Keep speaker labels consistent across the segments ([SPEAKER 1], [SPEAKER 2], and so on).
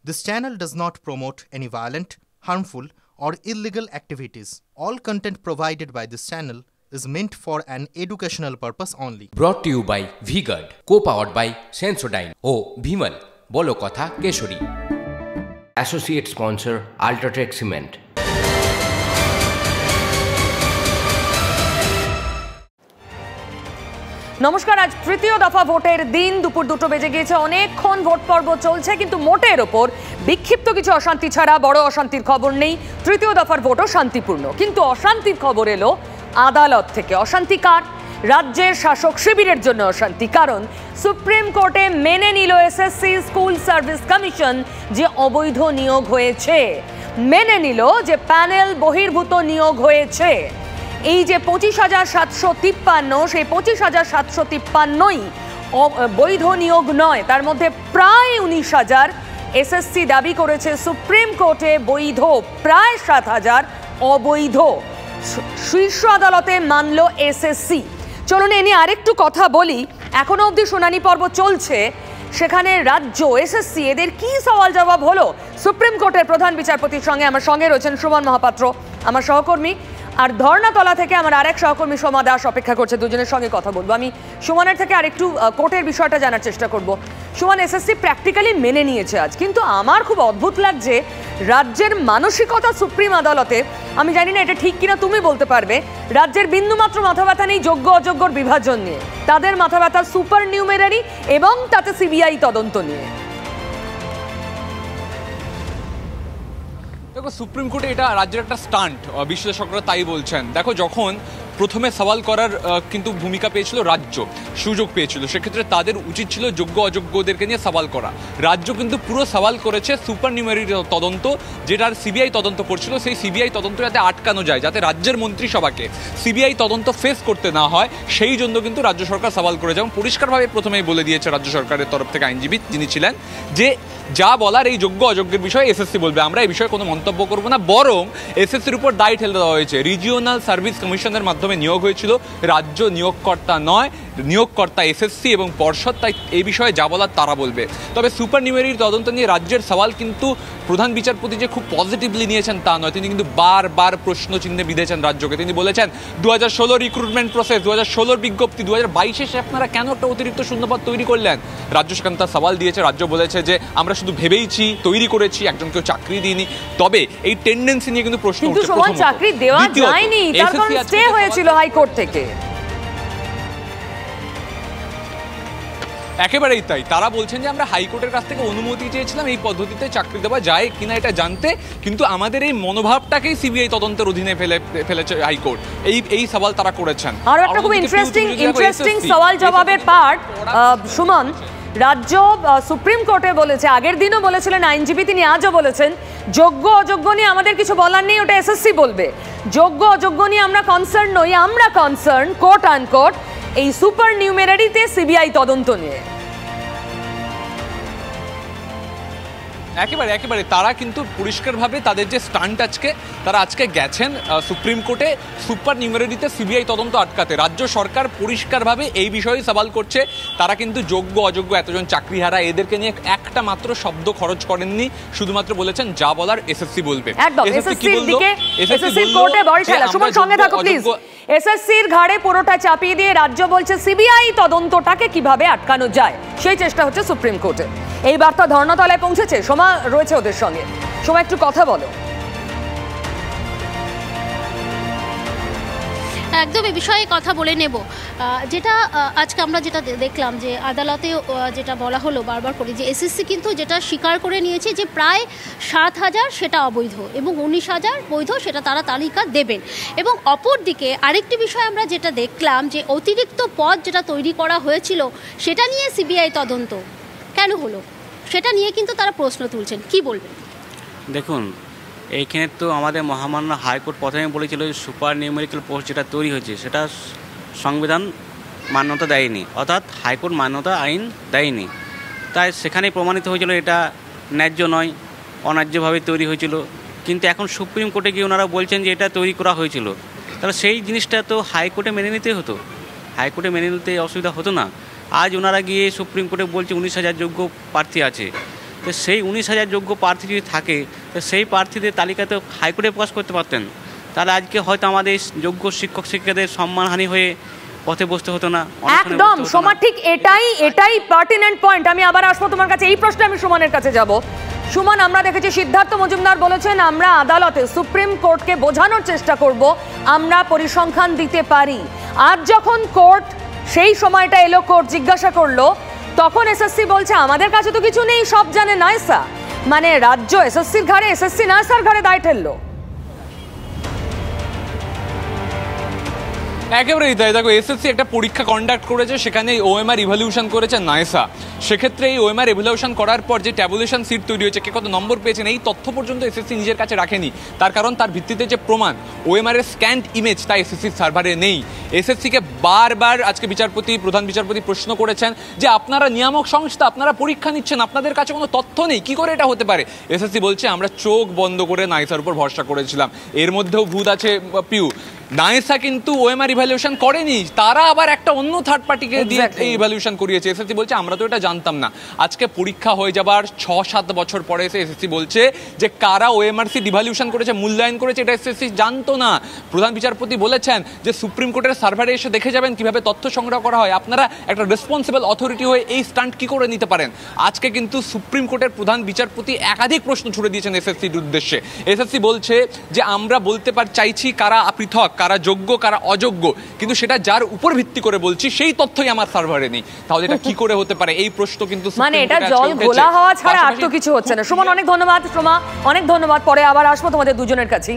[SPEAKER 1] This channel does not promote any violent, harmful, or illegal activities. All content provided by this channel is meant for an educational purpose only.
[SPEAKER 2] Brought to you by V-Guard, co-powered by Sensodyne O Bhimal, বলো কথা Keshari. Associate sponsor Ultratech Cement.
[SPEAKER 3] নমস্কার। আজ তৃতীয় দফা ভোটের দিন, দুপুর 2টো বেজে গিয়েছে। অনেকক্ষণ ভোট পর্ব চলছে, কিন্তু মোটের ওপর বিক্ষিপ্ত কিছু অশান্তি ছাড়া বড় অশান্তির খবর নেই। তৃতীয় দফার ভোটও শান্তিপূর্ণ, কিন্তু অশান্তির খবর এলো আদালত থেকে। অশান্তি কার? রাজ্যের শাসক শিবিরের জন্য অশান্তি, কারণ সুপ্রিম কোর্টে মেনে নিল এসএসসি স্কুল সার্ভিস কমিশন যে অবৈধ নিয়োগ হয়েছে, মেনে নিল যে প্যানেল বহির্ভূত নিয়োগ হয়েছে। এই যে 25,753, সেই 25,753ই বৈধ নিয়োগ নয়, তার মধ্যে প্রায় 19,000 এসএসসি দাবি করেছে সুপ্রিম কোর্টে বৈধ, প্রায় 7,000 অবৈধ। শীর্ষ আদালতে মানল এসএসসি। চলুন এ নিয়ে আরেকটু কথা বলি। এখনো অবধি শুনানি পর্ব চলছে, সেখানে রাজ্য এসএসসি এদের কি সওয়াল জবাব হলো সুপ্রিম কোর্টের প্রধান বিচারপতির সঙ্গে। আমার সঙ্গে রয়েছেন সুমন মহাপাত্র, আমার সহকর্মী, আর ধর্নাতলা থেকে আমার আরেক সহকর্মী সোমা দাস অপেক্ষা করছে। দুজনের সঙ্গে কথা বলবো। আমি সুমনের থেকে আরেকটু কোর্টের বিষয়টা জানার চেষ্টা করব। সুমন, এসএসসি প্র্যাকটিক্যালি মেনে নিয়েছে আজ, কিন্তু আমার খুব অদ্ভুত লাগছে রাজ্যের মানসিকতা সুপ্রিম আদালতে। আমি জানি না এটা ঠিক কিনা, তুমি বলতে পারবে। রাজ্যের বিন্দুমাত্র মাথা ব্যথা নেই যোগ্য অযোগ্যর বিভাজন নিয়ে, তাদের মাথা ব্যথা সুপার নিউমেরারি এবং তাতে সিবিআই তদন্ত নিয়ে।
[SPEAKER 4] দেখো, সুপ্রিম কোর্টে এটা রাজ্যের একটা স্টান্ট, বিশ্লেষকরা তাই বলছেন। দেখো, যখন প্রথমে সওয়াল করার কিন্তু ভূমিকা পেয়েছিল রাজ্য, সুযোগ পেয়েছিল, সেক্ষেত্রে তাদের উচিত ছিল যোগ্য অযোগ্যদেরকে নিয়ে সওয়াল করা। রাজ্য কিন্তু পুরো সওয়াল করেছে সুপার নিউমেরারি তদন্ত, যেটার সিবিআই তদন্ত করছিল, সেই সিবিআই তদন্ত যাতে আটকানো যায়, যাতে রাজ্যের মন্ত্রিসভাকে সিবিআই তদন্ত ফেস করতে না হয়, সেই জন্য কিন্তু রাজ্য সরকার সওয়াল করে। যেমন পরিষ্কারভাবে প্রথমেই বলে দিয়েছে রাজ্য সরকারের তরফ থেকে আইনজীবী যিনি ছিলেন, যে যা বলার এই যোগ্য অযোগ্যের বিষয়ে এসএসসি বলবে, আমরা এই বিষয়ে কোনো মন্তব্য করবো না। বরং এসএসসির উপর দায় ঠেলে দেওয়া হয়েছে। রিজিওনাল সার্ভিস কমিশনের মাধ্যমে নিয়োগ হয়েছিল, রাজ্য নিয়োগকর্তা নয়, নিয়োগকর্তা এসএসসি এবং পর্ষদ, তাই এই বিষয়ে যা বলার তারা বলবে। তবে সুপার নিউমেরারি তদন্ত নিয়ে রাজ্যের সওয়াল কিন্তু প্রধান বিচারপতি যে খুব পজিটিভলি নিয়েছেন তা নয়, তিনি কিন্তু বারবার প্রশ্ন চিহ্নে বিঁধেছেন রাজ্যকে। তিনি বলেছেন 2016 রিক্রুটমেন্ট প্রসেস, 2016 বিজ্ঞপ্তি, 2022 এসে আপনারা কেন একটা অতিরিক্ত শূন্যপদ তৈরি করলেন? রাজ্য সেখানে তার সওয়াল দিয়েছে। রাজ্য বলেছে যে আমরা শুধু ভেবেইছি, তৈরি করেছি, একজনকেও চাকরি দিইনি। তবে এই টেন্ডেন্সি নিয়ে কিন্তু প্রশ্ন উঠছে।
[SPEAKER 3] প্রথমত চাকরি দেওয়া যায়নি, তার কারণ স্টে হয়েছিল হাইকোর্ট থেকে।
[SPEAKER 4] একেবারেই তাই। তারা বলছেন যে আমরা হাইকোর্টের কাছ থেকে অনুমতি চেয়েছিলাম এই পদ্ধতিতে চাকরি দেওয়া যায় কিনা এটা জানতে, কিন্তু আমাদের এই মনোভাবটাকেই সিবিআই তদন্তের অধীনে ফেলেছে হাইকোর্ট। এই সওয়াল তারা করেছেন।
[SPEAKER 3] আর একটা খুব ইন্টারেস্টিং সওয়াল জবাবের পার্ট, সুমন, রাজ্য সুপ্রিম কোর্টে বলেছে, আগের দিনও বলেছিলেন আইনজীবী, তিনি আজও বলেছেন যোগ্য অযোগ্য নিয়ে আমাদের কিছু বলার নেই, ওটা এসএসসি বলবে। যোগ্য অযোগ্য নিয়ে আমরা কনসার্ন নই, আমরা কনসার্ন কোর্ট আনকোর্ট এই সুপার নিউমেরারিতে সিবিআই তদন্ত নিয়ে।
[SPEAKER 4] একেবারে তারা কিন্তু পরিষ্কারভাবে তাদের যে স্টান্ট তারা আজকে গেছেন সুপ্রিম কোর্টে সুপার নিউমেরারিতে সিবিআই তদন্ত আটকাতে। রাজ্য সরকার পরিষ্কারভাবে এই বিষয়ে সওয়াল করছে। তারা কিন্তু যোগ্য অযোগ্য এতজন চাকরিহারা এদেরকে নিয়ে একটা মাত্র শব্দ খরচ করেননি, শুধুমাত্র বলেছেন যা বলার এসএসসি বলবে।
[SPEAKER 3] এসএসসির ঘাড়ে পুরোটা চাপিয়ে দিয়ে রাজ্য বলছে সিবিআই তদন্তটাকে কিভাবে আটকানো যায়, সেই চেষ্টা হচ্ছে সুপ্রিম কোর্টে। এই বার্তা ধর্নাতলায় পৌঁছেছে। সোমা রয়েছে ওদের সঙ্গে। সোমা, একটু কথা বলো।
[SPEAKER 5] একদম এই বিষয়ে কথা বলে নেব। যেটা আজকে আমরা যেটা দেখলাম যে আদালতে যেটা বলা হলো বারবার করে, যে এসএসসি কিন্তু যেটা স্বীকার করে নিয়েছে যে প্রায় 7,000 সেটা অবৈধ এবং 19,000 বৈধ, সেটা তারা তালিকা দেবেন। এবং অপরদিকে আরেকটি বিষয় আমরা যেটা দেখলাম, যে অতিরিক্ত পদ যেটা তৈরি করা হয়েছিল সেটা নিয়ে সিবিআই তদন্ত কেন হলো, সেটা নিয়ে কিন্তু তারা প্রশ্ন তুলছেন। কি বলবেন?
[SPEAKER 6] দেখুন, এইখানে তো আমাদের মহামান্য হাইকোর্ট প্রথমে বলেছিল সুপার নিউমেরিক্যাল পোস্ট যেটা তৈরি হয়েছে সেটা সংবিধান মান্যতা দেয়নি, অর্থাৎ হাইকোর্ট মান্যতা আইন দেয়নি। তাই সেখানেই প্রমাণিত হয়েছিল এটা ন্যায্য নয়, অন্যায্যভাবে তৈরি হয়েছিল। কিন্তু এখন সুপ্রিম কোর্টে গিয়ে ওনারা বলছেন যে এটা তৈরি করা হয়েছিল, তাহলে সেই জিনিসটা তো হাইকোর্টে মেনে নিতে হতো, হাইকোর্টে মেনে নিতে অসুবিধা হতো না। আজ ওনারা গিয়ে সুপ্রিম কোর্টে বলছে 19,000 যোগ্য প্রার্থী আছে, তো সেই 19,000 যোগ্য প্রার্থী যদি থাকে তো সেই প্রার্থীদের তালিকাতে হাইকোর্টে প্রকাশ করতে পারতেন, তাহলে আজকে হয়তো আমাদের যোগ্য শিক্ষক শিক্ষিকাদের সম্মানহানি হয়ে পথে বসতে হতো না।
[SPEAKER 3] একদম সোমা, ঠিক এটাই পার্টিনেন্ট পয়েন্ট। আমি আবার আসবো তোমার কাছে, এই প্রশ্নে আমি সুমনের কাছে যাব। সুমন, আমরা দেখেছি সিদ্ধার্থ মজুমদার বলেছেন আমরা আদালতে সুপ্রিম কোর্টকে বোঝানোর চেষ্টা করব আমরা পরিসংখ্যান দিতে পারি। আজ যখন কোর্ট সেই সময়টা এলো, কোর্ট জিজ্ঞাসা করলো, তখন এসএসসি বলছে আমাদের কাছে তো কিছু নেই, সব জানে নাইসা। মানে রাজ্য এসএসসির ঘাড়ে, এসএসসি নাইসার ঘাড়ে দায় ঠেললো।
[SPEAKER 4] একেবারেই তাই। দেখো, এসএসসি একটা পরীক্ষা কন্ডাক্ট করেছে, সেখানে ওএমআর ইভ্যালুয়েশন করেছে নাইসা। সেক্ষেত্রে এই ওএমআর ইভ্যালুয়েশন করার পর যে ট্যাবুলেশন সিট তৈরি হয়েছে, কে কত নম্বর পেয়েছেন, এই তথ্য পর্যন্ত এসএসসি নিজের কাছে রাখেনি। তার কারণ তার ভিত্তিতে যে প্রমাণ ওএমআর এর স্ক্যান্ড ইমেজ তা এসএসসির সার্ভারে নেই। এসএসসিকে বারবার আজকে প্রধান বিচারপতি প্রশ্ন করেছেন যে আপনারা নিয়ামক সংস্থা, আপনারা পরীক্ষা নিচ্ছেন, আপনাদের কাছে কোনো তথ্য নেই, কি করে এটা হতে পারে? এসএসসি বলছে আমরা চোখ বন্ধ করে নাইসার উপর ভরসা করেছিলাম। এর মধ্যেও ভূত আছে পিউ। নাইসা কিন্তু ওএমআর ইভ্যালুয়েশন করেনি, তারা আবার একটা অন্য থার্ড পার্টিকে দিয়ে এই ইভ্যালুয়েশন করিয়েছে। এসএসসি বলছে আমরা তো এটা জানতাম না। আজকে পরীক্ষা হয়ে যাবার 6-7 বছর পরে এসে এসএসসি বলছে যে কারা ওএমআর সিট ইভ্যালুয়েশন করেছে, মূল্যায়ন করেছে, এটা এসএসসি জানতো না। প্রধান বিচারপতি বলেছেন যে সুপ্রিম কোর্টের সার্ভারে এসে দেখে যাবেন কিভাবে তথ্য সংগ্রহ করা হয়, আপনারা একটা রেসপন্সিবল অথরিটি হয়ে এই স্টান্ট কি করে নিতে পারেন? আজকে কিন্তু সুপ্রিম কোর্টের প্রধান বিচারপতি একাধিক প্রশ্ন ছুড়ে দিয়েছেন এসএসসির উদ্দেশ্যে। এসএসসি বলছে যে আমরা বলতে চাইছি কারা পৃথক, কারা যোগ্য, কারা অযোগ্য, কিন্তু সেটা যার উপর ভিত্তি করে বলছি সেই তথ্যই আমার সার্ভারে নেই। তাহলে এটা কি করে হতে পারে? এই প্রশ্ন কিন্তু
[SPEAKER 3] মানে এটা জল ঘোলা হওয়া ছাড়া আর তো কিছু হচ্ছে না। সুমন, অনেক ধন্যবাদ। সোমা, অনেক ধন্যবাদ। পরে আবার আসবো তোমাদের দুজনের কাছে।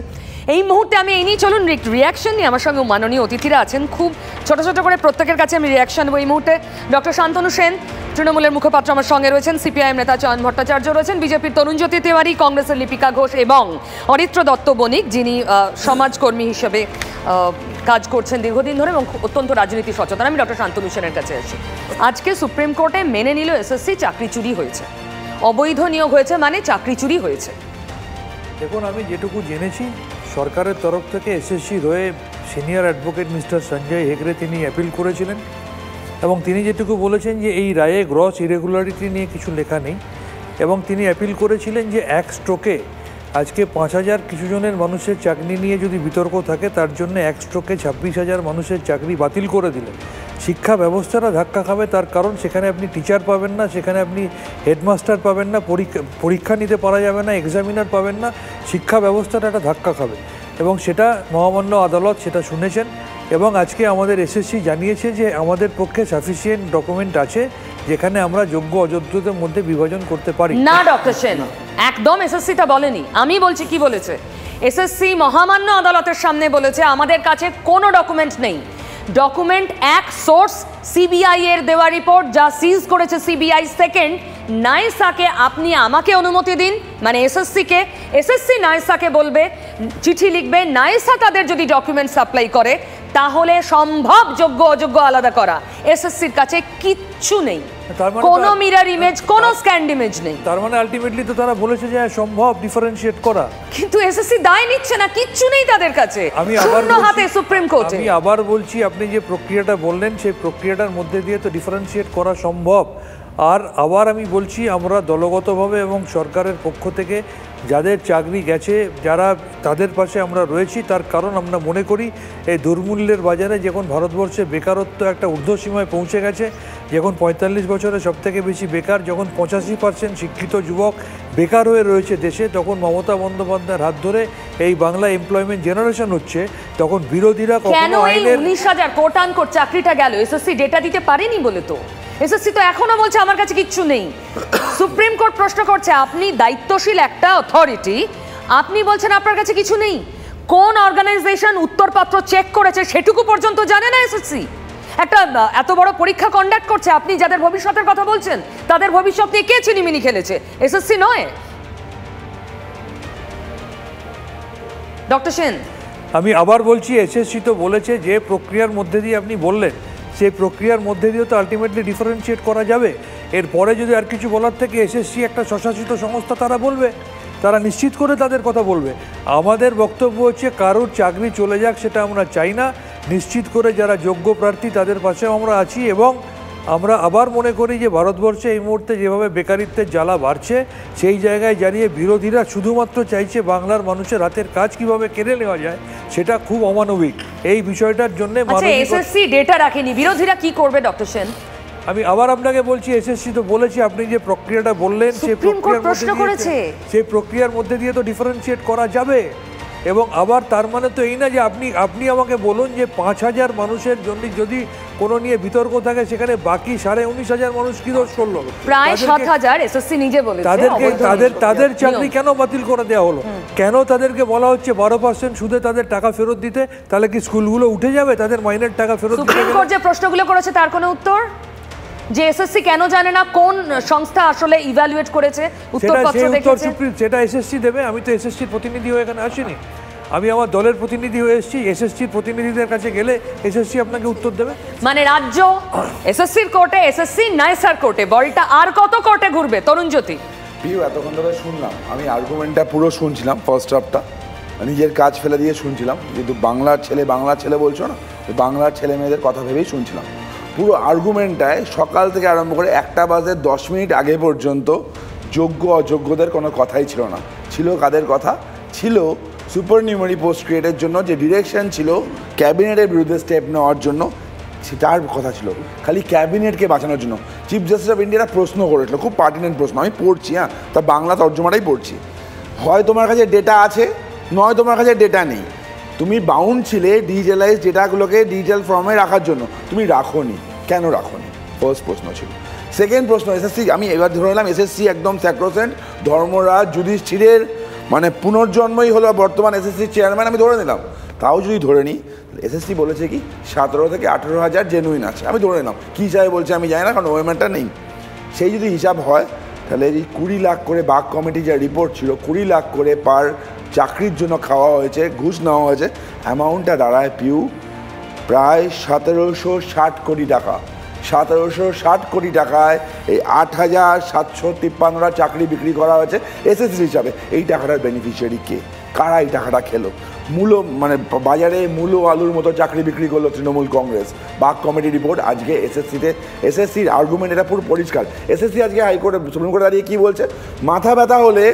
[SPEAKER 3] এই মুহূর্তে আমি এই নিয়ে চলুন রিয়াকশন নিয়ে আমার সঙ্গে মাননীয় অতিথিরা আছেন, খুব ছোট ছোট করে প্রত্যেকের কাছে আমি রিয়াকশন নেবো। এই মুহূর্তে ডক্টর শান্তনু সেন, তৃণমূলের মুখপাত্র আমার সঙ্গে রয়েছেন, সিপিআইএম নেতা চয়ন ভট্টাচার্য রয়েছেন, বিজেপির তরুণজ্যোতি তিওয়ারি, কংগ্রেসের লিপিকা ঘোষ এবং অরিত্র দত্ত বণিক, যিনি সমাজকর্মী হিসেবে কাজ করছেন দীর্ঘদিন ধরে এবং অত্যন্ত রাজনীতি সচেতন। আমি ডক্টর শান্তনু সেনের কাছে আসি। আজকে সুপ্রিম কোর্টে মেনে নিল এসএসসি চাকরি চুরি হয়েছে, অবৈধ নিয়োগ হয়েছে, মানে চাকরি চুরি হয়েছে।
[SPEAKER 7] দেখুন, আমি যেটুকু জেনেছি সরকারের তরফ থেকে এসএসসির হয়ে senior advocate mister Sanjay Hegde তিনি অ্যাপিল করেছিলেন এবং তিনি যেটুকু বলেছেন যে এই রায়ে গ্রস ইরেগুলারিটি নিয়ে কিছু লেখা নেই এবং তিনি অ্যাপিল করেছিলেন যে এক স্ট্রোকে আজকে 5,000 কিছু জনের মানুষের চাকরি নিয়ে যদি বিতর্ক থাকে তার জন্য এক স্ট্রোকে 26,000 মানুষের চাকরি বাতিল করে দিলে শিক্ষা ব্যবস্থাটা ধাক্কা খাবে। তার কারণ সেখানে আপনি টিচার পাবেন না, সেখানে আপনি হেডমাস্টার পাবেন না, পরীক্ষা নিতে পারা যাবে না, এক্সামিনার পাবেন না, শিক্ষা ব্যবস্থাটা একটা ধাক্কা খাবে এবং সেটা মহামান্য আদালত সেটা শুনেছেন এবং আজকে আমাদের এসএসসি জানিয়েছে যে আমাদের পক্ষে সাফিসিয়েন্ট ডকুমেন্ট আছে যেখানে আমরা যোগ্য অযোগ্যদের মধ্যে বিভাজন করতে পারি
[SPEAKER 3] না। ডক্টর সেন, একদম এসএসসিটা বলেনি, আমি বলছি কি বলেছে। এসএসসি মহামান্য আদালতের সামনে বলেছে আমাদের কাছে কোনো ডকুমেন্ট নেই। ডকুমেন্ট এক, সোর্স সিবিআই এর দেওয়া রিপোর্ট যা সিজ করেছে সিবিআই। সেকেন্ড, নাইসাকে আপনি আমাকে অনুমতি দিন, মানে এসএসসি নাইসাকে বলবে, চিঠি লিখবে, নাইসা তাদের যদি ডকুমেন্ট সাপ্লাই করে তাহলে সম্ভব যোগ্য অযোগ্য আলাদা করা। এসএসসির কাছে কিচ্ছু নেই, কোনো মিরর ইমেজ, কোনো স্ক্যান্ড ইমেজ নেই।
[SPEAKER 7] তার মানে আলটিমেটলি তো তারা বলেছে যে সম্ভব ডিফারেন্সিয়েট করা,
[SPEAKER 3] কিন্তু এসএসসি দায় নিচ্ছে না, কিচ্ছু নেই তাদের কাছে, শূন্য হাতে সুপ্রিম কোর্টে।
[SPEAKER 7] আমি আবার বলছি, আপনি যে প্রক্রিয়াটা বললেন সেই প্রক্রিয়াটার মধ্যে দিয়ে তো ডিফারেন্সিয়েট করা সম্ভব। আর আবার আমি বলছি, আমরা দলগতভাবে এবং সরকারের পক্ষ থেকে যাদের চাকরি গেছে, যারা তাদের পাশে আমরা রয়েছি। তার কারণ আমরা মনে করি এই দুর্মূল্যের বাজারে যখন ভারতবর্ষে বেকারত্ব একটা ঊর্ধ্বসীমায় পৌঁছে গেছে, যখন 45 বছরে সবথেকে বেশি বেকার, যখন 85% শিক্ষিত যুবক বেকার হয়ে রয়েছে দেশে, তখন মমতা বন্দ্যোপাধ্যায়ের হাত ধরে এই বাংলা এমপ্লয়মেন্ট জেনারেশন হচ্ছে, তখন বিরোধীরা কখনো আইনের
[SPEAKER 3] 19,000 কোট আনকোট চাকরিটা গেল এসএসসি ডেটা দিতে পারেনি বলে। তো এসএসসি তো এখনো বলছে আমার কাছে কিচ্ছু নেই। সুপ্রিম কোর্ট প্রশ্ন করছে আপনি দায়িত্বশীল একটা অথরিটি, আপনি বলছেন আপনার কাছে কিছু নেই। কোন অর্গানাইজেশন উত্তরপত্র চেক করেছে সেটুকু পর্যন্ত জানে না এসএসসি। একটা এত বড় পরীক্ষা কন্ডাক্ট করছে, আপনি যাদের ভবিষ্যতের কথা বলছেন তাদের ভবিষ্যৎ নিয়ে কে চিনিমিনি খেলেছে? এসএসসি নয়। ডক্টর সেন,
[SPEAKER 7] আমি আবার বলছি, এসএসসি তো বলেছে যে প্রক্রিয়ার মধ্যে দিয়ে আপনি বললেন সেই প্রক্রিয়ার মধ্যে দিয়ে তো আলটিমেটলি ডিফারেন্সিয়েট করা যাবে। এরপরে যদি আর কিছু বলার থেকে এসএসসি একটা স্বশাসিত সংস্থা, তারা বলবে, তারা নিশ্চিত করে তাদের কথা বলবে। আমাদের বক্তব্য হচ্ছে কারোর চাকরি চলে যাক সেটা আমরা চাই না। নিশ্চিত করে যারা যোগ্য প্রার্থী তাদের পাশেও আমরা আছি এবং আমরা আবার মনে করি যে ভারতবর্ষে এই মুহূর্তে যেভাবে বেকারিত্বের জ্বালা বাড়ছে, সেই জায়গায় দাঁড়িয়ে বিরোধীরা শুধুমাত্র চাইছে বাংলার মানুষের হাতের কাজ কিভাবে কেড়ে নেওয়া যায়, সেটা খুব অমানবিক। এই বিষয়টার জন্য
[SPEAKER 3] এসএসসি ডেটা রাখেনি, বিরোধীরা কি করবে ডক্টর সেন?
[SPEAKER 7] আমি আবার আপনাকে বলছি, এসএসসি তো বলেছি, আপনি যে প্রক্রিয়াটা বললেন সেই প্রক্রিয়ার মধ্যে দিয়ে তো ডিফারেন্সিয়েট করা যাবে। এবং আবার তার মানে তো এই না যে আপনি আমাকে বলুন যে 5,000 মানুষের জন্য যদি কোনো নিয়ে বিতর্ক থাকে, সেখানে বাকি 19,500 মানুষ কি দোষ করলো?
[SPEAKER 3] প্রায় 7,000 এসএসসি নিজে বলেছে
[SPEAKER 7] তাদের চাকরি কেন বাতিল করে দেওয়া হলো? কেন তাদেরকে বলা হচ্ছে 12% সুদে তাদের টাকা ফেরত দিতে? তাহলে কি স্কুলগুলো উঠে যাবে তাদের মাইনের টাকা ফেরত দিতে?
[SPEAKER 3] সুপ্রিম কোর্ট যে প্রশ্নগুলো করেছে তার কোনো উত্তর? যে এসএসসি কেন জানে না কোন সংস্থা আসলে ইভ্যালুয়েট করেছে, উত্তরপত্র দেখেছে,
[SPEAKER 7] সেটা এসএসসি দেবে। আমি তো এসএসসির প্রতিনিধি হয়ে এখানে আসিনি, আমি আমার দলের প্রতিনিধি হয়ে এসেছি। এসএসসির প্রতিনিধিদের কাছে গেলে এসএসসি আপনাকে উত্তর দেবে।
[SPEAKER 3] মানে রাজ্য এসএসসির কোর্টে, এসএসসি নাইসার কোর্টে, বলটা আর কত কোর্টে ঘুরবে? তরুণ জ্যোতি,
[SPEAKER 8] পিউ এতক্ষণ ধরে শুনলাম, আমি আর্গুমেন্টটা পুরো শুনছিলাম, ফার্স্ট হাফটা নিজের কাজ ফেলে দিয়ে শুনছিলাম। কিন্তু বাংলার ছেলে বলছো না, বাংলার ছেলে মেয়েদের কথা ভেবেই শুনছিলাম। পুরো আর্গুমেন্টটায় সকাল থেকে আরম্ভ করে 1টা বাজে 10 মিনিট আগে পর্যন্ত যোগ্য অযোগ্যদের কোনো কথাই ছিল না। ছিল কাদের কথা? ছিল সুপার নিউমারি পোস্ট ক্রিয়েটের জন্য যে ডিরেকশন ছিল ক্যাবিনেটের বিরুদ্ধে স্টেপ নেওয়ার জন্য, তার কথা ছিল। খালি ক্যাবিনেটকে বাঁচানোর জন্য চিফ জাস্টিস অফ ইন্ডিয়া প্রশ্ন করেছিল, খুব পার্টিনেন্ট প্রশ্ন, আমি পড়ছি, তা বাংলা তর্জমাটাই পড়ছি। হয় তোমার কাছে ডেটা আছে, নয় তোমার কাছে ডেটা নেই। তুমি বাউন্ড ছিলে ডিজিটালাইজ ডেটাগুলোকে ডিজিটাল ফর্মে রাখার জন্য, তুমি রাখোনি, কেন রাখোনি? ফার্স্ট প্রশ্ন ছিল। সেকেন্ড প্রশ্ন, এসএসসি, আমি এবার ধরে নিলাম এসএসসি একদম স্যাক্রোসেন্ট, ধর্মরাজ যুধিষ্ঠিরের মানে পুনর্জন্মই হলো বর্তমান এসএসসি চেয়ারম্যান, আমি ধরে নিলাম। তাও যদি ধরে নিই, এসএসসি বলেছে কি 17 থেকে 18,000 জেনুইন আছে, আমি ধরে নিলাম। কী হিসাবে বলছে আমি জানি না, কারণ ওএমআরটা নেই। সেই যদি হিসাব হয়, তাহলে এই 20 লাখ করে বাগ কমিটি যা রিপোর্ট ছিল, 20 লাখ করে পার চাকরির জন্য খাওয়া হয়েছে, ঘুষ নেওয়া হয়েছে, অ্যামাউন্টটা দাঁড়ায় পিউ প্রায় 1760 কোটি টাকা। 1760 কোটি টাকায় এই 8,753টা চাকরি বিক্রি করা হয়েছে এসএসসি হিসাবে। এই টাকাটার বেনিফিশিয়ারি কে? কারা এই টাকাটা খেলো? মানে বাজারে মূলো আলুর মতো চাকরি বিক্রি করলো তৃণমূল কংগ্রেস। বাগ কমিটি রিপোর্ট আজকে এসএসসির আর্গুমেন্ট এটা পুরো পরিষ্কার। এসএসসি আজকে হাইকোর্টে, সুপ্রিম কোর্টে দাঁড়িয়ে কী বলছে? মাথা ব্যথা হলে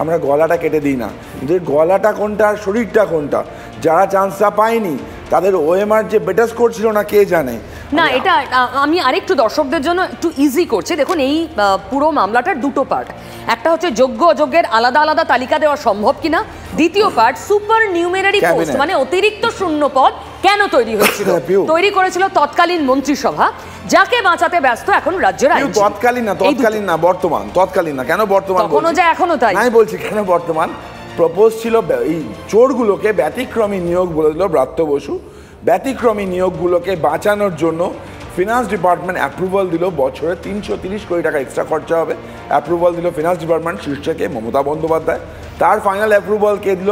[SPEAKER 8] আমরা গলাটা কেটে দিই না, কিন্তু গলাটা কোনটা আর শরীরটা কোনটা? যারা চান্সটা পায়নি তাদের ওএমআর যে বেটার স্কোর ছিল না কে জানে।
[SPEAKER 3] না, এটা আমি আরেকটু দর্শকদের জন্য একটু ইজি করছি। দেখুন, এই পুরো মামলাটার দুটো পার্ট। একটা হচ্ছে যোগ্য অযোগ্যের আলাদা আলাদা তালিকা দেওয়া সম্ভব কিনা, দ্বিতীয় পার্ট সুপার নিউমেরারি পোস্ট মানে অতিরিক্ত শূন্য পদ কেন তৈরি হয়েছিল। তৈরি করেছিল তৎকালীন মন্ত্রিসভা, যাকে বাঁচাতে ব্যস্ত এখন রাজ্যের আইন।
[SPEAKER 8] তৎকালীন না বর্তমান। তৎকালীন না, কেন বর্তমান?
[SPEAKER 3] কখনো যা এখনো তাই।
[SPEAKER 8] আমি বলছি কেন বর্তমান। প্রপোজ ছিল এই চোরগুলোকে ব্যতিক্রমী নিয়োগ বলে দিল ব্রাত্য বসু। ব্যতিক্রমী নিয়োগগুলোকে বাঁচানোর জন্য ফিনান্স ডিপার্টমেন্ট অ্যাপ্রুভাল দিল, বছরে 330 কোটি টাকা এক্সট্রা খরচা হবে। অ্যাপ্রুভাল দিল ফিনান্স ডিপার্টমেন্ট, শীর্ষে মমতা বন্দ্যোপাধ্যায়। তার ফাইনাল অ্যাপ্রুভাল কে দিল?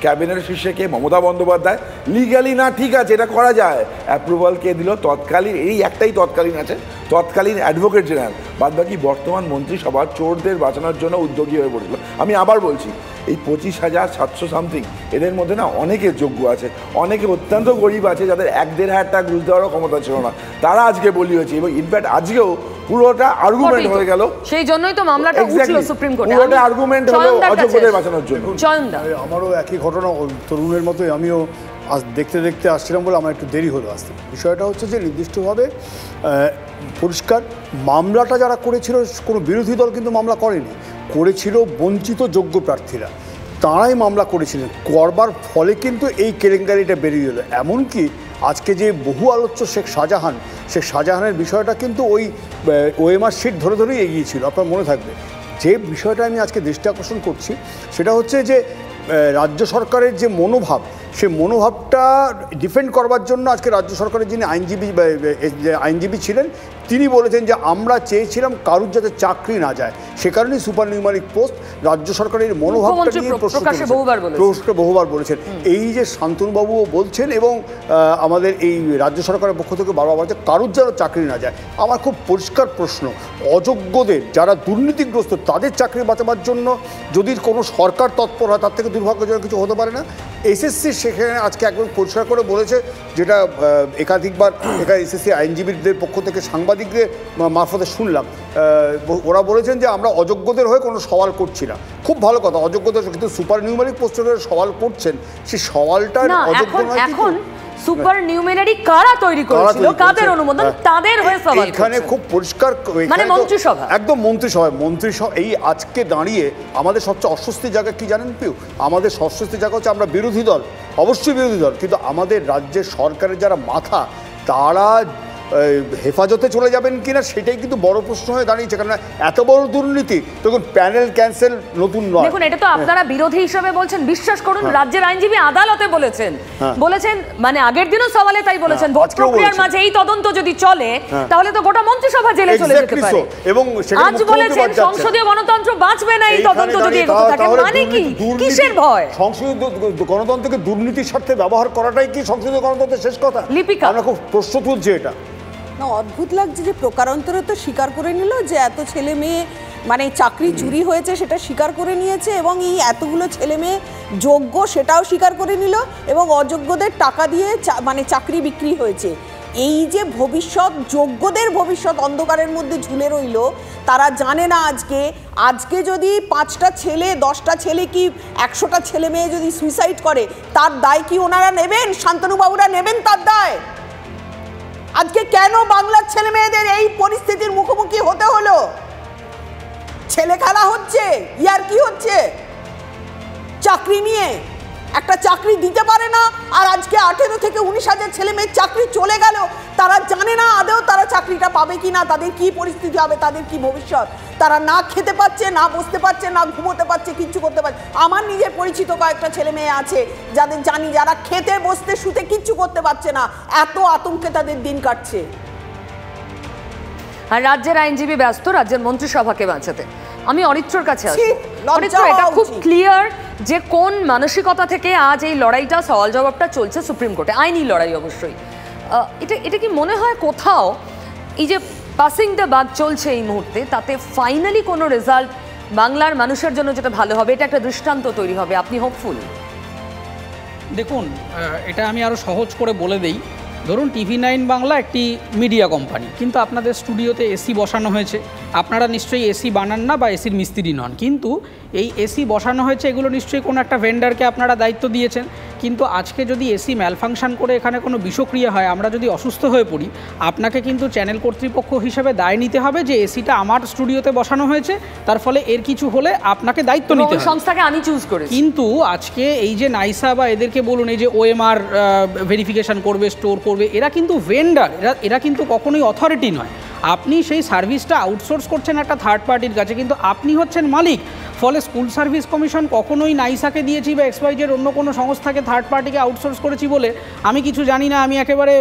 [SPEAKER 8] ক্যাবিনেটের শীর্ষে মমতা বন্দ্যোপাধ্যায়। লিগালি না, ঠিক আছে, এটা করা যায়। অ্যাপ্রুভাল কে দিল? তৎকালীন, এই একটাই তৎকালীন আছে, তৎকালীন অ্যাডভোকেট জেনারেল। বাদবাকি বর্তমান মন্ত্রিসভা চোরদের বাঁচানোর জন্য উদ্যোগী হয়ে পড়েছিল। আমি আবার বলছি, এই 25,700 সামথিং, এদের মধ্যে না অনেকে যোগ্য আছে, অনেকে অত্যন্ত গরিব আছে, যাদের 1-1.5 টাকা ঘুষ দেওয়ারও ক্ষমতা ছিল না, তারা আজকে বলি হয়েছে। এবং ইনফ্যাক্ট আজকেও পুরোটা আর্গুমেন্ট হয়ে গেল,
[SPEAKER 3] সেই জন্যই তো মামলাটা উঠলো সুপ্রিম কোর্টে।
[SPEAKER 8] পুরোটা আর্গুমেন্ট হলো অযোগ্যদের বাঁচানোর জন্য।
[SPEAKER 9] আমারও একই ঘটনা, তরুণের মতোই আমিও আজ দেখতে দেখতে আসছিলাম বলে আমার একটু দেরি হলো আসতে। বিষয়টা হচ্ছে যে নির্দিষ্টভাবে পরিষ্কার মামলাটা যারা করেছিল, কোনো বিরোধী দল কিন্তু মামলা করেনি, করেছিল বঞ্চিত যোগ্য প্রার্থীরা। তাঁরাই মামলা করেছিলেন, করবার ফলে কিন্তু এই কেলেঙ্কারিটা বেরিয়ে এলো। এমনকি আজকে যে বহু আলোচ্য শেখ শাহজাহানের বিষয়টা কিন্তু ওই ওএমআর শিট ধরে ধরেই এগিয়েছিল, আপনার মনে থাকবে। যে বিষয়টা আমি আজকে দৃষ্টি আকর্ষণ করছি সেটা হচ্ছে যে রাজ্য সরকারের যে মনোভাব, সে মনোভাবটা ডিফেন্ড করবার জন্য আজকে রাজ্য সরকারের যিনি আইনজীবী ছিলেন, তিনি বলেছেন যে আমরা চেয়েছিলাম কারুর যাতে চাকরি না যায়, সে কারণেই সুপার নিউমারিক পোস্ট। রাজ্য সরকারের মনোভাবটা নিয়ে বহুবার বলেছেন। এই যে শান্তনুবাবুও বলছেন এবং আমাদের এই রাজ্য সরকারের পক্ষ থেকে বারবার বলছে কারুর যেন চাকরি না যায়। আমার খুব পরিষ্কার প্রশ্ন, অযোগ্যদের, যারা দুর্নীতিগ্রস্ত, তাদের চাকরি বাঁচাবার জন্য যদি কোনো সরকার তৎপর হয়, তার থেকে দুর্ভাগ্যজনক কিছু হতে পারে না। এসএসসি সেখানে আজকে একদম পরিষ্কার করে বলেছে, যেটা একাধিকবার এসএসসি আইনজীবীদের পক্ষ থেকে সাংবাদিকদের মারফতে শুনলাম, ওরা বলেছেন যে আমরা অযোগ্যদের হয়ে কোনো সওয়াল করছি না। খুব ভালো কথা, অযোগ্যদের, কিন্তু সুপার নিউমেরিক পোস্টের সওয়াল করছেন, সেই সওয়ালটা অযোগ্য নয়।
[SPEAKER 3] এখন সুপার নিউমেরারি কারা তৈরি করেছিল, কাদের অনুমোদন, তাদের হয়ে সওয়াল
[SPEAKER 9] এখানে খুব পরিষ্কার,
[SPEAKER 3] মানে মন্ত্রিসভা,
[SPEAKER 9] একদম মন্ত্রিসভা। এই আজকে দাঁড়িয়ে আমাদের সবচেয়ে অস্বস্তি জায়গা কি জানেন পিউ? আমাদের অস্বস্তি জায়গা হচ্ছে আমরা বিরোধী দল, অবশ্যই বিরোধী দল, কিন্তু আমাদের রাজ্যের সরকারের যারা মাথা, তারা হেফাজতে চলে যাবেন কিনা সেটাই কিন্তু বড় প্রশ্ন হয়ে দাঁড়িয়েছে। কারণ এত বড় দুর্নীতি, তখন প্যানেল ক্যান্সেল নতুন নয়।
[SPEAKER 3] দেখুন, এটা তো আপনারা বিরোধী হিসেবে বলছেন, বিশ্বাস করুন রাজ্যের আইনজীবী আদালতে বলেছেন, মানে আগের দিনও সওয়ালে তাই বলেছেন, ভোট প্রক্রিয়ার মাঝে এই তদন্ত যদি চলে তাহলে তো গোটা মন্ত্রিসভা জেলে চলে যেতে পারে।
[SPEAKER 9] এবং
[SPEAKER 3] আজ বলেছেন সংসদীয় গণতন্ত্র বাঁচবে না এই তদন্ত যদি এগোতে থাকে, মানে কি, কিসের ভয়?
[SPEAKER 9] সংসদীয় গণতন্ত্রকে দুর্নীতির স্বার্থে ব্যবহার করাটাই কি সংসদীয় গণতন্ত্রের শেষ কথা?
[SPEAKER 3] লিপিকা,
[SPEAKER 9] আমরা খুব প্রশ্ন তুলছি এটা।
[SPEAKER 10] না, অদ্ভুত লাগছে যে প্রকারান্তরে তো স্বীকার করে নিল যে এত ছেলে মেয়ে মানে চাকরি চুরি হয়েছে, সেটা স্বীকার করে নিয়েছে, এবং এই এতগুলো ছেলে মেয়ে যোগ্য সেটাও স্বীকার করে নিল, এবং অযোগ্যদের টাকা দিয়ে মানে চাকরি বিক্রি হয়েছে। এই যে ভবিষ্যৎ, যোগ্যদের ভবিষ্যৎ অন্ধকারের মধ্যে ঝুলে রইল, তারা জানে না আজকে যদি 5টা ছেলে, 10টা ছেলে কি 100টা ছেলে মেয়ে যদি সুইসাইড করে, তার দায় কি ওনারা নেবেন? শান্তনুবাবুরা নেবেন তার দায়? আজকে কেন বাংলার ছেলে মেয়েদের এই পরিস্থিতির মুখোমুখি হতে হলো? ছেলে খেলা হচ্ছে, ইয়ার্কি হচ্ছে চাকরি নিয়ে, একটা চাকরি দিতে পারে না, আর আজকে 18 থেকে 19,000 ছেলে মেয়ের চাকরি চলে গেল, তারা জানে না আদৌ তারা চাকরিটা পাবে কি না, তাদের কি পরিস্থিতি হবে, তাদের কি ভবিষ্যৎ। তারা না খেতে পাচ্ছে, না বসতে পারছে, না ঘুমোতে পারছে, কিচ্ছু করতে পারছে। আমার নিজের পরিচিত কয়েকটা ছেলে মেয়ে আছে যাদের জানি, যারা খেতে বসতে শুতে কিচ্ছু করতে পারছে না, এত আতঙ্কে তাদের দিন কাটছে।
[SPEAKER 3] আর রাজ্যের আইনজীবী ব্যস্ত রাজ্যের মন্ত্রিসভাকে বাঁচাতে। আমি অরিত্রর কাছে আসবো। অরিত্র, এটা খুব ক্লিয়ার যে কোন মানসিকতা থেকে আজ এই লড়াইটা, সওয়াল জবাবটা চলছে সুপ্রিম কোর্টে, আইনি লড়াই অবশ্যই। এটা কি মনে হয় কোথাও এই যে পাসিং দ্য বাক চলছে এই মুহূর্তে, তাতে ফাইনালি কোনো রেজাল্ট বাংলার মানুষের জন্য যেটা ভালো হবে, এটা একটা দৃষ্টান্ত তৈরি হবে? আপনি হোপফুল?
[SPEAKER 11] দেখুন, এটা আমি আরও সহজ করে বলে দেই। ধরুন TV9 বাংলা একটি মিডিয়া কোম্পানি, কিন্তু আপনাদের স্টুডিওতে এসি বসানো হয়েছে, আপনারা নিশ্চয়ই এসি বানান না বা এসির মিস্ত্রি নন, কিন্তু এই এসি বসানো হয়েছে এগুলো নিশ্চয়ই কোনো একটা ভেন্ডারকে আপনারা দায়িত্ব দিয়েছেন। কিন্তু আজকে যদি এসি ম্যালফাংশন করে এখানে কোনো বিষক্রিয়া হয়, আমরা যদি অসুস্থ হয়ে পড়ি, আপনাকে কিন্তু চ্যানেল কর্তৃপক্ষ হিসেবে দায় নিতে হবে যে এসিটা আমার স্টুডিওতে বসানো হয়েছে, তার ফলে এর কিছু হলে আপনাকে দায়িত্ব নিতে হবে।
[SPEAKER 3] সংস্থাকে আমি চুজ করেছি।
[SPEAKER 11] কিন্তু আজকে এই যে নাইসা বা এদেরকে বলুন, এই যে OMR ভেরিফিকেশন করবে, স্টোর করবে, এরা কিন্তু ভেন্ডার, এরা কিন্তু কখনোই অথরিটি নয়। আপনি সেই সার্ভিসটা আউটসোর্স করছেন একটা থার্ড পার্টির কাছে, কিন্তু আপনি হচ্ছেন মালিক। ফলে স্কুল সার্ভিস কমিশন কখনোই নাইসাকে দিয়েছি বা XYZ অন্য কোনো সংস্থাকে, থার্ড পার্টিকে আউটসোর্স করেছি বলে আমি কিছু জানি না, আমি একেবারে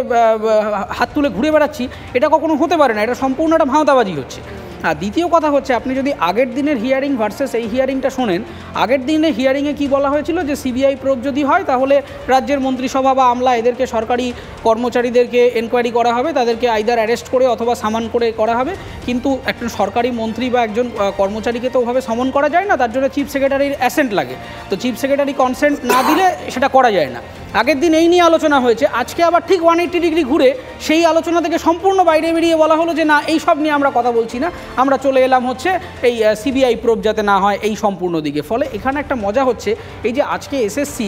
[SPEAKER 11] হাত তুলে ঘুরে বেড়াচ্ছি, এটা কখনো হতে পারে না। এটা সম্পূর্ণ একটা ভাঁওতাবাজি হচ্ছে। আর দ্বিতীয় কথা হচ্ছে, আপনি যদি আগের দিনের হিয়ারিং ভার্সেস এই হিয়ারিংটা শোনেন, আগের দিনের হিয়ারিংয়ে কি বলা হয়েছিল যে CBI প্রোব যদি হয় তাহলে রাজ্যের মন্ত্রিসভা বা আমলা এদেরকে, সরকারি কর্মচারীদেরকে এনকোয়ারি করা হবে, তাদেরকে আইদার অ্যারেস্ট করে অথবা সামান করে করা হবে। কিন্তু একজন সরকারি মন্ত্রী বা একজন কর্মচারীকে তো ওভাবে সমন করা যায় না, তার জন্য চিফ সেক্রেটারির অ্যাসেন্ট লাগে। তো চিফ সেক্রেটারি কনসেন্ট না দিলে সেটা করা যায় না। আগের দিন এই নিয়ে আলোচনা হয়েছে, আজকে আবার ঠিক 180 ডিগ্রি ঘুরে সেই আলোচনা থেকে সম্পূর্ণ বাইরে বেরিয়ে বলা হলো যে না, এই সব নিয়ে আমরা কথা বলছি না, আমরা চলে এলাম হচ্ছে এই CBI প্রোব যাতে না হয় এই সম্পূর্ণ দিকে। ফলে এখানে একটা মজা হচ্ছে, এই যে আজকে SSC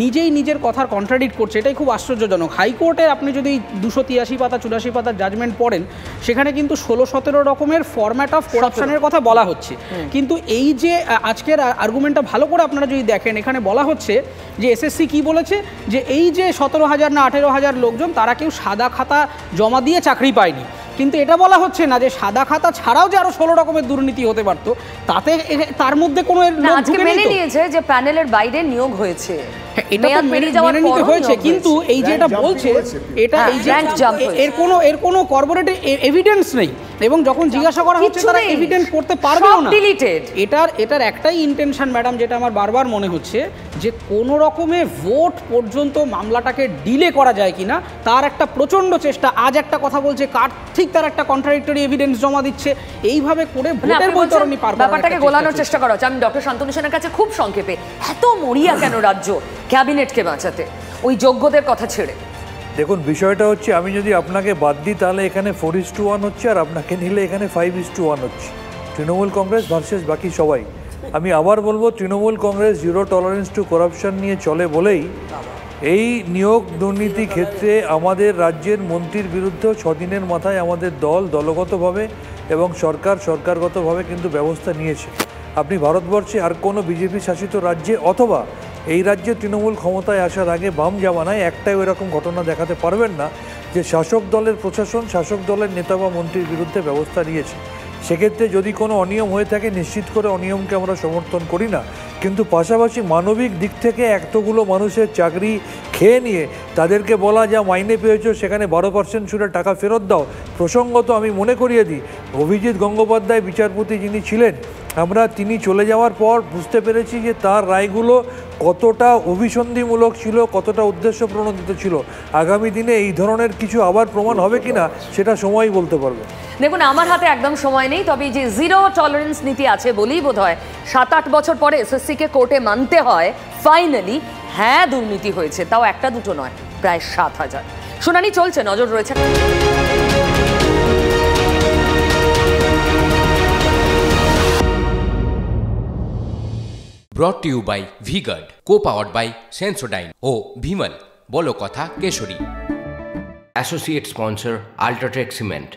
[SPEAKER 11] নিজেই নিজের কথার কন্ট্রাডিক্ট করছে, এটাই খুব আশ্চর্যজনক। হাইকোর্টে আপনি যদি 283 পাতা 84 পাতার জাজমেন্ট পড়েন, সেখানে কিন্তু 16-17 রকমের ফরম্যাট অফ করাপশনের কথা বলা হচ্ছে। কিন্তু এই যে আজকের আর্গুমেন্টটা ভালো করে আপনারা যদি দেখেন, এখানে বলা হচ্ছে যে SSC কি বলেছে, যে এই যে 17,000 না 18,000 লোকজন, তারা কেউ সাদা খাতা জমা দিয়ে চাকরি পায়নি। কিন্তু এটা বলা হচ্ছে না যে সাদা খাতা ছাড়াও যে আরো 16 রকমের দুর্নীতি হতে পারতো, তাতে তার মধ্যে কোনো
[SPEAKER 3] মেনে নিয়েছে যে প্যানেলের বাইরে নিয়োগ হয়েছে,
[SPEAKER 11] এটা মেনে নিতে হয়েছে। কিন্তু এই যে এটা বলছে, এটা এই যে এর কোনো কর্পোরেট এভিডেন্স নেই। এবং যখন জিজ্ঞাসা করা হচ্ছে তারা এভিডেন্ট করতে পারবেও না। এটার একটাই ইন্টেনশন ম্যাডাম, যেটা আমার বারবার মনে হচ্ছে, যে কোনো রকমে ভোট পর্যন্ত মামলাটাকে ডিলে করা যায় কিনা তার একটা প্রচণ্ড চেষ্টা। আজ একটা কথা বলছে, কার ঠিক তার একটা কন্ট্রাডিক্টরি এভিডেন্স জমা দিচ্ছে, এইভাবে করে ভোটের বৈতরণী পার করার
[SPEAKER 3] ব্যাপারটাকে গোলানোর চেষ্টা করা হচ্ছে। আমি ডক্টর শান্তনু সেনের কাছে খুব সংক্ষেপে, এত মরিয়া কেন রাজ্য ক্যাবিনেটকে বাঁচাতে ওই যোগ্যদের কথা ছেড়ে?
[SPEAKER 7] দেখুন, বিষয়টা হচ্ছে, আমি যদি আপনাকে বাদ দিই তাহলে এখানে 4:1 হচ্ছে, আর আপনাকে নিলে এখানে 5:1 হচ্ছে। তৃণমূল কংগ্রেস ভার্সেস বাকি সবাই। আমি আবার বলবো, Trinamool Congress zero tolerance two corruption নিয়ে চলে বলেই এই নিয়োগ দুর্নীতি ক্ষেত্রে আমাদের রাজ্যের মন্ত্রীর বিরুদ্ধেও 6 দিনের মাথায় আমাদের দলগতভাবে এবং সরকারগতভাবে কিন্তু ব্যবস্থা নিয়েছে। আপনি ভারতবর্ষে আর কোনো বিজেপি শাসিত রাজ্যে অথবা এই রাজ্যে তৃণমূল ক্ষমতায় আসার আগে বাম জামানায় একটাই এরকম ঘটনা দেখাতে পারবেন না যে শাসক দলের প্রশাসন শাসক দলের নেতা বা মন্ত্রীর বিরুদ্ধে ব্যবস্থা নিয়েছে। সেক্ষেত্রে যদি কোনো অনিয়ম হয়ে থাকে, নিশ্চিত করে অনিয়মকে আমরা সমর্থন করি না, কিন্তু পাশাপাশি মানবিক দিক থেকে এতগুলো মানুষের চাকরি খেয়ে নিয়ে তাদেরকে বলা, যা মাইনে পেয়েছো সেখানে 12% সুরে টাকা ফেরত দাও। প্রসঙ্গত আমি মনে করিয়ে দিই, অভিজিৎ গঙ্গোপাধ্যায় বিচারপতি যিনি ছিলেন, তিনি চলে যাওয়ার পর বুঝতে পেরেছি যে তার রায়গুলো কতটা অভিসন্ধিমূলক ছিল, কতটা উদ্দেশ্য প্রণোদিত ছিল। আগামী দিনে এই ধরনের কিছু আবার প্রমাণ হবে কিনা সেটা সময়ই বলতে পারবে।
[SPEAKER 3] দেখুন, আমার হাতে একদম সময় নেই, তবে যে জিরো টলারেন্স নীতি আছে বলেই বোধ হয় 7-8 বছর পরে এসএসসিকে কোর্টে মানতে হয় ফাইনালি, হ্যাঁ দুর্নীতি হয়েছে, তাও একটা দুটো নয়, প্রায় 7,000। শুনানি চলছে, নজর রয়েছে।
[SPEAKER 2] Brought to you by V-Guard, co-powered by Sensodyne O Bhimal, বলো কথা Keshari. Associate sponsor Ultratech Cement।